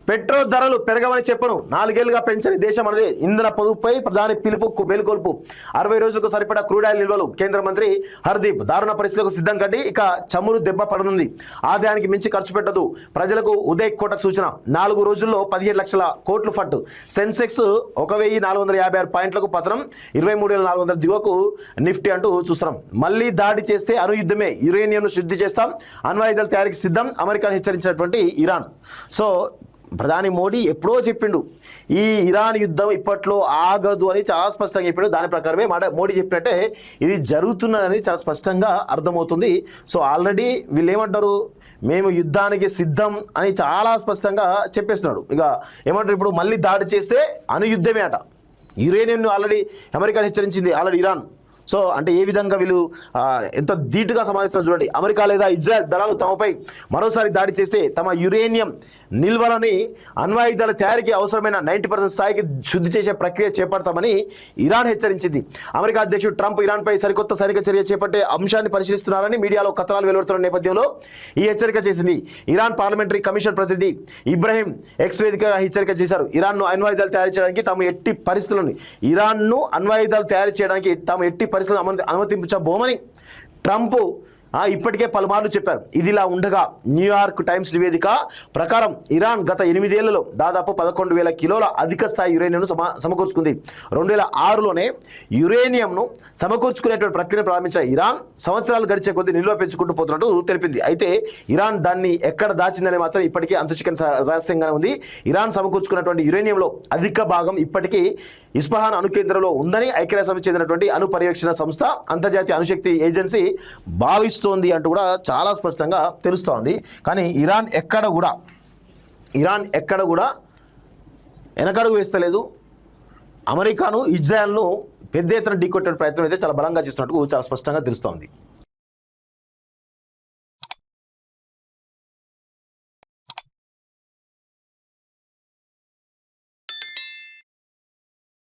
Petrol ధరలు పెరగవని చెప్పను. 4 ఏళ్లుగా పెంచని దేశం అనేది ఇంధన పొదుపుపై ప్రధాని పిలుపు మేలుకొల్పు. 60 రోజులకు సరిపడా క్రూడ్ ఆయిల్ నిల్వలు. కేంద్ర మంత్రి హర్దీప్ దారుణ పరిస్థితులకు సిద్ధం కట్టి ఇక చమురు దెబ్బ పడనుంది. ఆదాయానికి మించి ఖర్చు పెట్టదు. ప్రజలకు ఉదయ్ కోటక్ సూచన. 4 రోజుల్లో 17 లక్షల కోట్లు ఫట్టు. సెన్సెక్స్ 1456 పాయింట్లకు పతనం. 23,400 దిగువకు నిఫ్టీ అంటూ చూస్తున్నాం. మళ్ళీ దాడి చేస్తే అణుయుద్ధమే. యురేనియంను శుద్ధి చేస్తాం. అణ్వాయుధాల తయారీకి సిద్ధం. America హెచ్చరించినటువంటి Iran. సో ప్రధాని మోడీ ఎప్పుడో చెప్పిండు ఈ ఇరాన్ యుద్ధం ఇప్పట్లో ఆగదు అని చాలా స్పష్టంగా చెప్పిండు. దాని ప్రకారమే మోడీ చెప్పినట్టే ఇది జరుగుతున్నదని చాలా స్పష్టంగా అర్థమవుతుంది. సో ఆల్రెడీ వీళ్ళు ఏమంటారు, మేము యుద్ధానికి సిద్ధం అని చాలా స్పష్టంగా చెప్పేస్తున్నాడు. ఇక ఏమంటారు, ఇప్పుడు మళ్ళీ దాడి చేస్తే అణుయుద్ధమే అట. యురేనియంను ఆల్రెడీ అమెరికా హెచ్చరించింది ఆల్రెడీ ఇరాన్. సో అంటే ఏ విధంగా వీళ్ళు ఎంత ధీటుగా సమాధిస్తారు చూడండి. అమెరికా లేదా ఇజ్రాయెల్ దళాలు తమపై మరోసారి దాడి చేస్తే తమ యురేనియం నిల్వలని అణ్వాయుధాల తయారీకి అవసరమైన 90% స్థాయికి శుద్ధి చేసే ప్రక్రియ చేపడతామని ఇరాన్ హెచ్చరించింది. అమెరికా అధ్యక్షుడు ట్రంప్ ఇరాన్పై సరికొత్త సైనిక చర్య చేపట్టే అంశాన్ని పరిశీలిస్తున్నారని మీడియాలో కథనాలు వెలువడుతున్న నేపథ్యంలో ఈ హెచ్చరిక చేసింది. ఇరాన్ పార్లమెంటరీ కమిషన్ ప్రతినిధి ఇబ్రహీం ఎక్స్ వేదికగా హెచ్చరిక చేశారు. ఇరాన్ను అణ్వాయుధాలు తయారు చేయడానికి తాము ఎట్టి పరిస్థితులను అనుమతించబోమని ట్రంప్ ఇప్పటికే పలుమార్లు చెప్పారు. ఇదిలా ఉండగా న్యూయార్క్ టైమ్స్ నివేదిక ప్రకారం ఇరాన్ గత 8 ఏళ్లలో దాదాపు 11,000 కిలోల అధిక స్థాయి యురేనియంను సమకూర్చుకుంది. 2006లోనే యురేనియంను సమకూర్చుకునేటువంటి ప్రక్రియను ప్రారంభించిన ఇరాన్ సంవత్సరాలు గడిచే కొద్దీ నిల్వ పెంచుకుంటూ పోతున్నట్టు తెలిపింది. అయితే ఇరాన్ దాన్ని ఎక్కడ దాచిందని మాత్రం ఇప్పటికీ అంతుచిక్కని రహస్యంగానే ఉంది. ఇరాన్ సమకూర్చుకున్నటువంటి యురేనియంలో అధిక భాగం ఇప్పటికీ ఇస్ఫహాన్ అణు కేంద్రంలో ఉందని ఐక్యరాజ్యసమితికి చెందినటువంటి అణు పర్యవేక్షణ సంస్థ అంతర్జాతీయ అణుశక్తి ఏజెన్సీ భావిస్తోంది అంటూ కూడా చాలా స్పష్టంగా తెలుస్తోంది. కానీ ఇరాన్ ఎక్కడ కూడా వెనకడుగు వేస్తలేదు. అమెరికాను ఇజ్రాయెల్ను పెద్ద ఎత్తున ఢీకొట్టే ప్రయత్నం అయితే చాలా బలంగా చేస్తున్నట్టు చాలా స్పష్టంగా తెలుస్తోంది.